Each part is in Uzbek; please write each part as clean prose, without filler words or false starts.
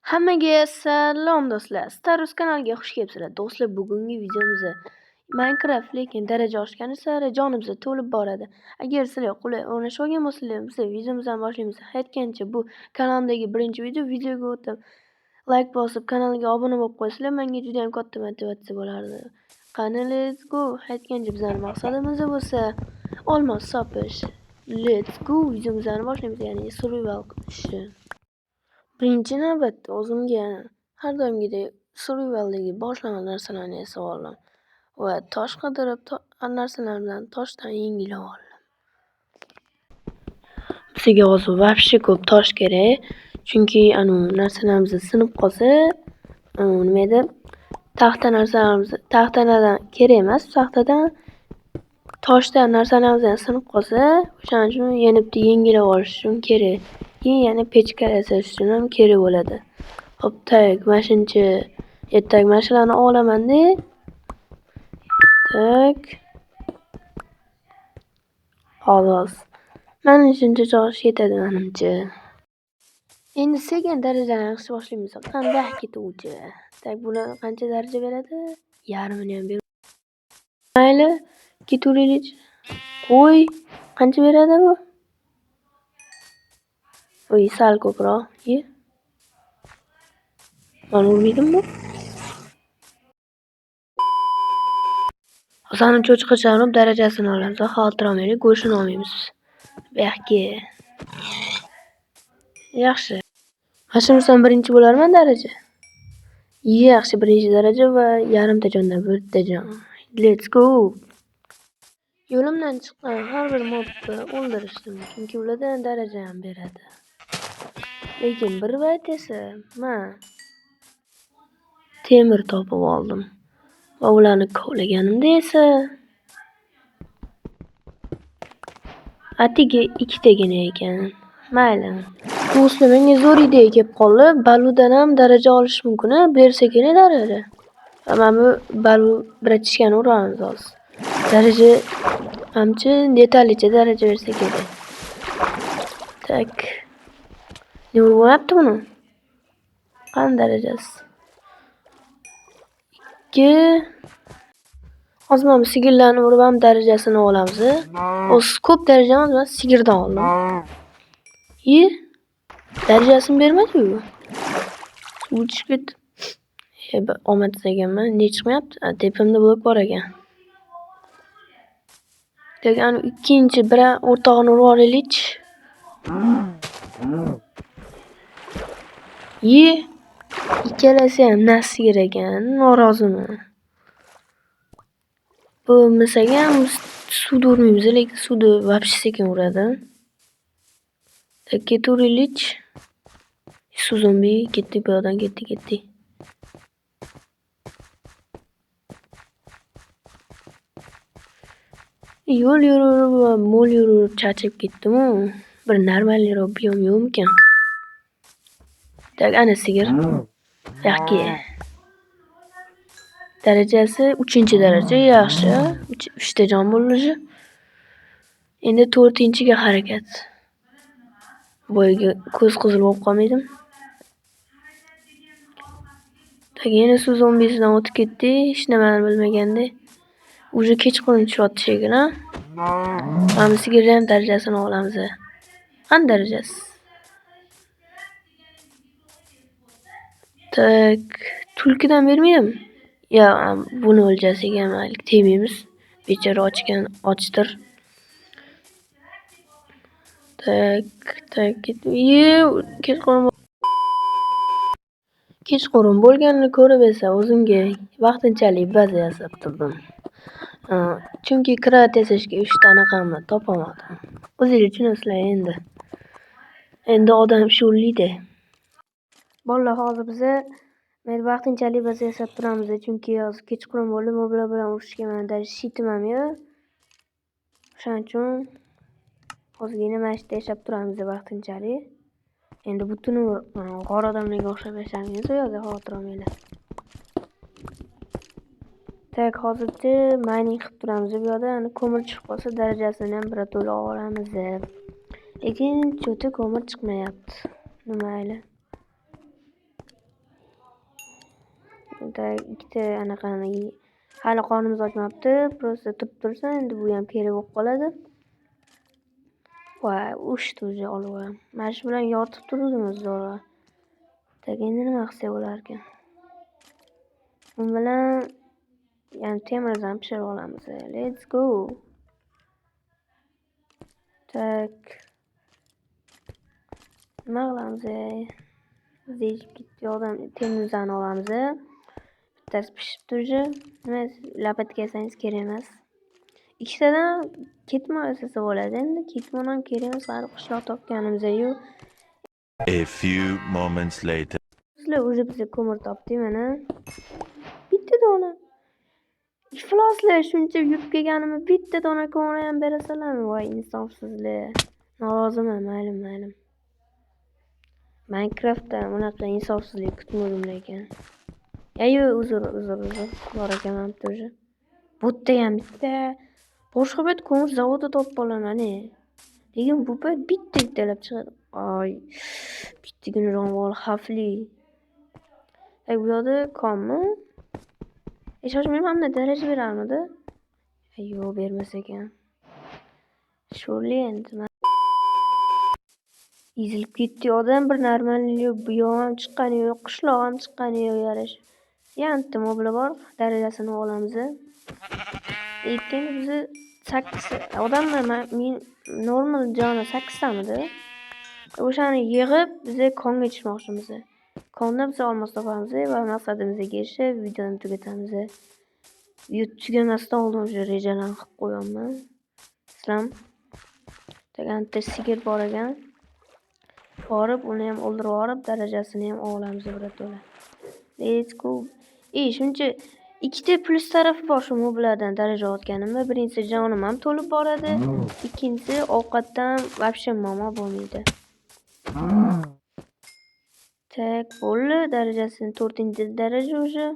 Hammaga salom do'stlar. Starus kanaliga xush kelibsizlar. Do'stlar, bugungi videomizda Minecraft lekin daraja oshgani sari jonimiz to'lib boradi. Agar sizlar qulay o'rnash olgan bo'lsanglar, biz videomizni boshlaymiz. Aytgancha bu kanalimdagi birinchi video. Videoga o'tib like bosib, kanalga obuna bo'lib qo'ysanglar, menga juda ham katta motivatsiya bo'lardi. Qani, let's go. Aytgancha bizning maqsadimiz bo'lsa olmos sopish. Let's go. Videomizni boshlaymiz, ya'ni survival qilish. Birinchi navbatda o'zimga har doimgidek survivaldagi boshlang'ich narsalarni yasab oldim va tosh qidirib narsalar bilan toshdan yengillab oldim. Bizga hozir вообще ko'p tosh kerak, chunki narsalarimiz sinib qolsa, nima edi, taxtalardan kerak emas, taxtadan toshdan narsalarimiz sinib qolsa, o'shaning uchun yana bitta yengillab olish uchun kerak. Yana pechka yasash uchun ham kerak bo'ladi. Hop, tak, mashinchi. Tak, mashinalarni olaman-da. Tak. Xolos. Mana shuncha josh yetadi menimcha. Endi sekin darajalarni yig'ishni boshlaymiz. Qanday ketuvchi? Tak, buni qancha daraja beradi? Yarmini ham ber. Mayli, ketavering. Qo'y, qancha beradi bu? Oy, sal ko'proq. Mana urmaydimmi? Hozir cho'chqachaning darajasini olamiz. Xavotir olmaylik, go'shtini olmaymiz. Bu yoqqa. Yaxshi. Hashimsan birinchi bo'larman daraja. Yaxshi, birinchi daraja va yarimta jondan bitta jon. Let's go. Yo'limdan chiqqan har bir mobni o'ldirishdim, chunki ulardan daraja ham beradi. Lekin bir vaqt esa men temir topib oldim. Va ularni kovlaganimda esa atigi ikkitagina ekan. Mayli. Do'stlar, menga zo'r ideya kelib qoldi. Baludan ham daraja olish mumkin, bersa kerak daraja. Mana bu balu bratishkani uramiz hozir. Daraja hamchi netalicha daraja bersa kerak. Tak. Ne bo'lyapti buni? Qani darajasi? 2. Hozir mana sigirlarni urib ham darajasini olamiz. O'z ko'p darajamiz emas, sigirdan oldim. Darajasini bermadi-ku. Uchish ketdi. Omadsiz ekanman. Ne chiqmayapti? Tepamda blok bor ekan. Degan ikkinchi bir o'rtog'ini urib olaylik. Ikkalasi ham nasir ekan, noroziman. Bo'lmasa ham suvda urmaymiz, lekin suvda вообще sekin uradi. Ketaveraylik. Su zombi ketdi, bu yoqdan ketdi. Yo'l yurib va mo'l yurib charchab ketdim-ku. Bir normalroq biyom yo'qmikan? Tak, ana sigir. Yo'qki. Darajasi 3-daraja, yaxshi. 3 ta jon bo'lishi. Endi 4-ga harakat. Boyga ko'z qizil bo'lib qolmaydim. Tak, yana suv zombisidan o'tib ketdi, hech nimani bilmaganda. Uje kechqurun tushyapti shekilli. Mana sigirni ham darajasini olamiz. Qani darajasi? Tak, tulkidan bermaydimi? Ya, buni o'ljasiga mayli tegmaymiz. Bechora ochdir. Tak, kechqurun bo'lganini ko'rib esa o'zimga vaqtinchalik baza yasab turdim. Chunki krat yasashga 3 ta anaqamni topolmadim. O'zingiz tushunasizlar endi. Endi odam sho'rlaydi. Bolalar, hozir biz vaqtinchalik baza yasab turamiz, chunki hozir kechqurun bo'ldi, moblar bilan urushga menda shitim ham yo'q. Shuning uchun hozirgina mana shunda yashab turamiz vaqtinchalik. Endi butun g'or odamlarga o'xshab yashaymiz, yo'qsa xavotir olmanglar. Tak, hozircha mining qilib turamiz. Bu yerda ko'mir chiqib qolsa darajasini ham birato'la olamiz. Lekin cho'ta ko'mir chiqmayapti. Nimayli. ikkita anaqani hali qornimiz ochmabdi. Просто turib tursin, endi bu ham kerak bo'lib qoladi. Voy, ushdi уже olib ham. Mana shu bilan yoritib turuvdimiz zo'rg'a. Tak, endi nima qilsak bo'larkan? Bu bilan yani temirdan pishirib olamiz. Let's go. Tak. Nima qilamiz? Zejib ketdi odam temirdan olamiz. Bittasi pishibdi уже. Nima lapatka yasangiz kerak emas. Ikkitadan ketmon yasasa bo'ladi. Endi ketmon ham kerak emas. Hali qishloq topganimiz-yu. A few moments later. Sizlar уже bizga ko'mir topdik mana. Bitta dona. Ifloslar shuncha yurib kelganimni bitta dona ko'mir ham berasalarmi? Voy, insofsizlar. Noroziman, mayli. Minecraftda bunaqa insofsizlik kutmadim lekin. Ayo, uzr. Bor ekan тоже. Bu yerda ham bitta. Boshqa bir ko'mir zavodi topib olaman, lekin bu payt bittalab chiqadi. Ay, bittagina jonivor xavfli. Bu yoqda kommi? Shoshmayman, daraja berarmidi? Yo'q, bermas ekan. Sho'rli endi. Ezilib ketdi odam, bir normalniy yo'q, bu yoq ham chiqqani yo'q, qishloq ham chiqqani yo'q yarash. Yanta mobla bor, darajasini olamiz. Lekin biz 8 odamlar normal joni 8 tamidi. O'shani yig'ib biz konga tushmoqchimiz. Konda biz olmos topamiz va maqsadimizga erishib videoni tugatamiz. Video tugamasdan oldin o'sha rejalarni qilib qo'yaman. Islam deganda sigir bor ekan. Borib, uni ham o'ldirib olib, darajasini ham olamiz birato'la. Let's go. Shuncha ikkita plus tarafi bor shu moblardan daraja olganimda. Birinchisi jonim ham to'lib boradi, ikkinchisi ovqatdan вообще muammo bo'lmaydi. Tak, bo'ldi, darajasini 4-daraja уже.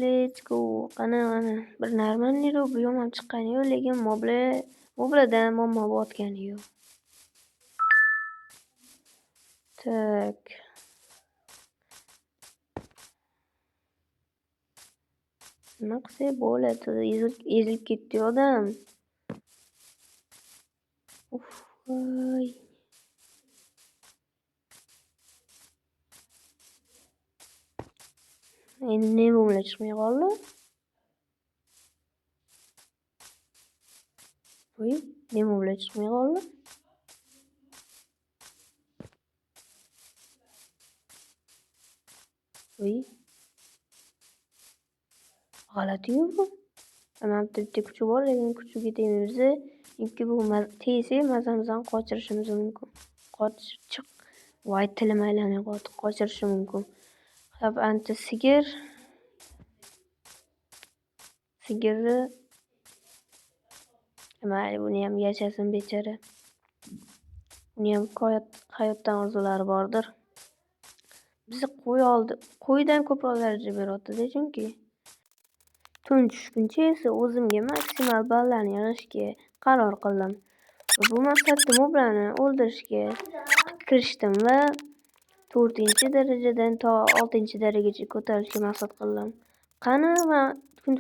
Let's go. Qani. Bir normalniy bu ham chiqqani yo'q, lekin moblardan muammo bo'layotgani yo'q. Tak. Nima qilsak bo'ladi? Ezilib ketdi odam. Voy. Endi nima bo'ldi chiqmay qoldi? Voy, nima bo'ldi chiqmay qoldi? Voy. G'alati-yu bu. Mana bitta kuchi bor, lekin kuchiga tegmaymiz. Chunki bu tegsa mazamizdan qochirishimiz mumkin. Chiq. Voy, tilim aylanib qoldi. Qochirishi mumkin. Hab anti sigirni mayli, buni ham yashasin bechara. Uni ham hayotdan orzulari bordir. Biz qo'ydan ko'proq daraja beryapti-da, chunki tun tushguncha esa o'zimga maksimal ballarni yig'ishga qaror qildim. Bu maqsadda moblarni o'ldirishga kirishdim va 4-darajadan to 6-darajagacha ko'tarishga maqsad qildim. Qani va tun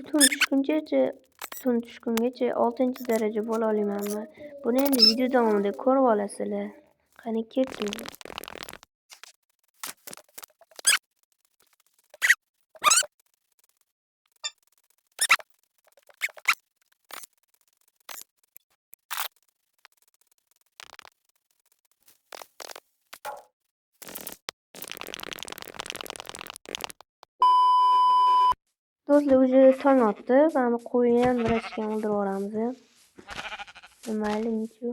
tushgungacha 6-daraja bo'la olamanmi? Buni endi video davomida ko'rib olasizlar. Qani ketdik. Do'stlar, уже tong otdi. Mana qo'yni ham birashgan o'ldirib olamiz. Mayli, nichu.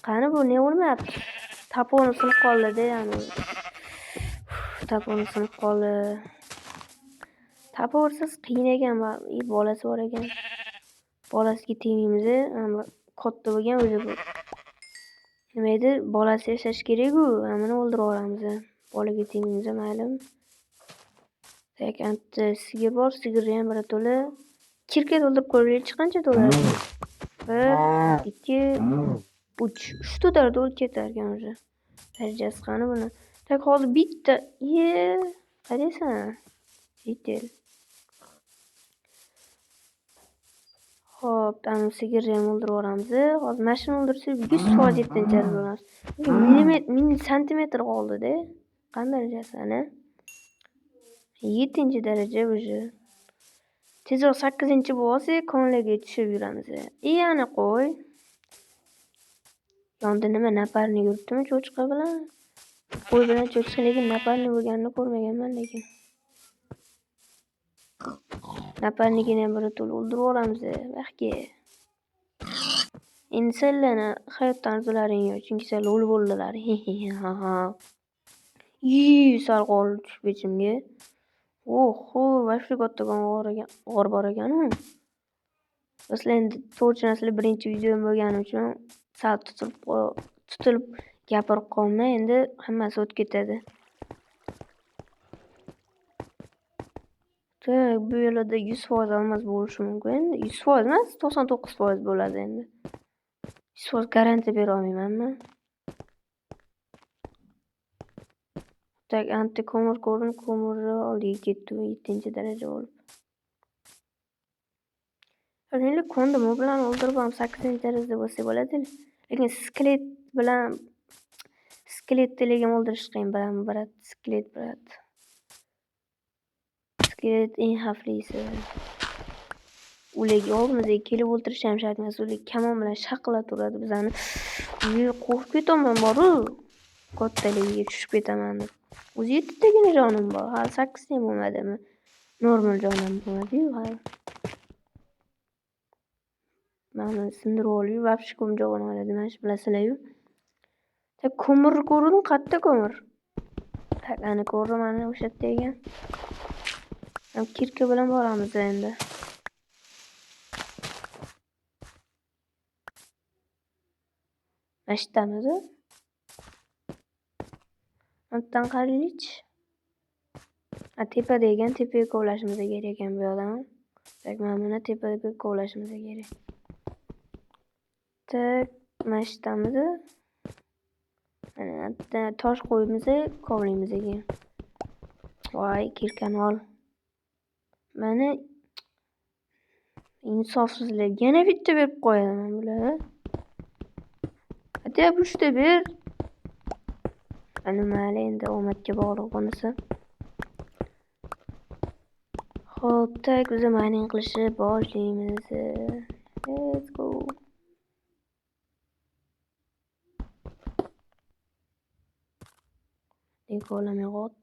Qani bu ne o'lmayapti? Taponi sinib qoldi-da, ya'ni. Taponi sinib qoldi. Taporsiz qiyin ekan, bolasi bor ekan. Bolasiga tegmaymiz, ama katta bo'lgan o'zi bu. Nima edi? Bolasi yashash kerak-ku, amini o'ldirib olamiz. Bolaga tegmaymiz, maylimi? Tak, anti sigir bor, sigirni ham birato'la kirkat o'ldirib ko'raylik, qancha to'ladi? 1, 2, 3. 3 to'darda o'lib ketar ekan o'zi. Darajasi qani buni? Tak, hozir bitta. Qaraysan, yetil. Xo'p, ana sigirni ham o'ldirib yuboramiz. Hozir mashina o'ldirsak 100% 7-daraja bo'lamiz. Santimetr qoldi-da. Qanday darajasi ana? 7-daraja уже. Tezroq 8-bo'lib olsak, konlarga tushib yuramiz. Ana qo'y. Yonda nima naparni yuribdimi cho'chqa bilan? Qo'y bilan cho'chqa lekin naparni bo'lganini ko'rmaganman lekin. Naparnikini ham birato'la o'ldirib yuboramiz. Baxtga. Endi senlarni hayotdan arzularing yo'q, chunki senlar o'lib bo'ldilar. Sal qoldi tushib ketishimga. Oho, vashli kattagon g'or bor ekan-ku. Sizlar endi to'g'ri birinchi videom bo'lgani uchun sal tutilib gapirib qolmay, endi hammasi o'tib ketadi. Bu yerda 100% olmos bo'lishi mumkin. 100% emas, 99% bo'ladi endi. 100% garantiya bera olmayman. Tak anti ko'mir ko'rin, ko'mirni oldiga ketdi 7-daraja bo'lib. Endi kondom bilan o'ldirib ham 8-darajada bo'lsa bo'ladi. Lekin skeletni lekin o'ldirish qiyin bilaman, brat. Skelet eng xavflisi. Ularga oldimizga kelib o'ldirish ham shart emas. Ular kamon bilan shaqillatib turadi bizani. Qo'rqib ketaman boru. Kattaligiga tushib ketaman deb. O'zi 7tagina jonim bor. Hali 8 ham bo'lmadimi? Normal jonim bo'lmadi-yu hali. Mana sindirib olib, vapshi ko'mjog'ini oladi, mana shu bilasizlar-yu. Ko'mir ko'rdim, qatta ko'mir. Ana ko'rdim, mana o'sha yerda ekan. Kirka bilan boramiz endi. Mashtamiz. Undan qaraylik. Tepada ekan, tepaga kovlashimiz kerak ekan bu yoqdan. Mana buni tepaga kovlashimiz kerak. Mashtamiz. Mana tosh qo'yimiz, kovlaymiz ekan. Voy, kirkani ol. Mana insofsizlar yana bitta berib qo'yaman bular. Hadi bushta ber. Ana mayli endi omadga bog'liq bunisi. Xo'p, biz mining qilishni boshlaymiz. Let's go. Nikolamay qot.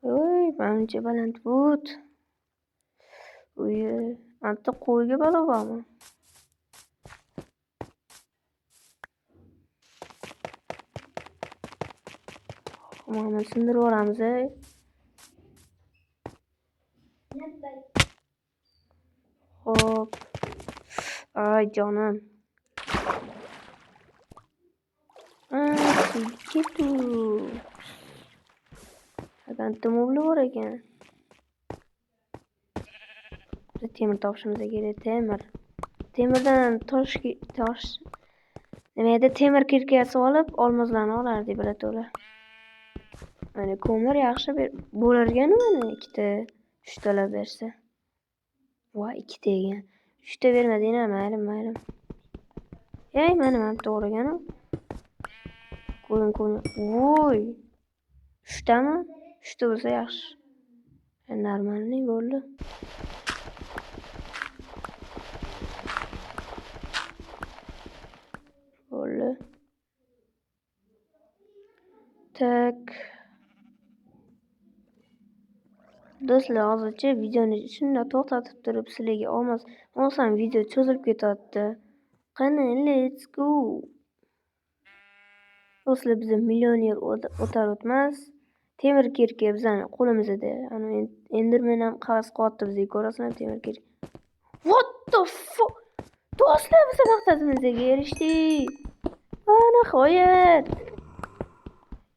Oy, menimcha baland but. Uy, anta qo'yga balo bormi? Mana sindirib yuboramiz. Hop. Ay jonim. Ketu. Anta mobli bor ekan. Temir topishimiz kerak, temir. Temirdan tosh nima edi, temir kirkasi olib, olmozlarni olardik birato'la. Mana ko'mir yaxshi bo'largan mana ikkita, 3 talab bersa. Voy, 2 ta ekan. 3 ta bermadinglar, mayli. Mana to'g'ri ekan-ku. Qo'yim. Voy. 3 tami? 3 ta bo'lsa yaxshi. Normalniy bo'ldi. Tak. Do'stlar, hozircha videoni shunday to'xtatib turib, sizlarga olmasam video cho'zilib ketyapti. Qani, let's go. Do'stlar, biz millioner o'tar-o'tmas temir kirka bizani qo'limizda. Ana Enderman ham qavs qilyapti bizga, ko'rasizlar temir kirka. What the fuck? Do'stlar, biz maqsadimizga erishdik. Nihoyat.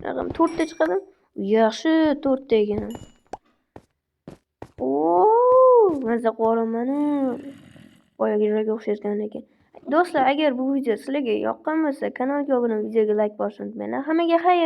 Raqam 4 ta chiqadi. Yaxshi 4 ta ekan. Maza qo'raman-u. Boyaga joyga o'xshayotgan ekan. Do'stlar, agar bu video sizlarga yoqqan bo'lsa, kanalga obuna, videoga like bosishni unutmanglar. Hammaga xayr.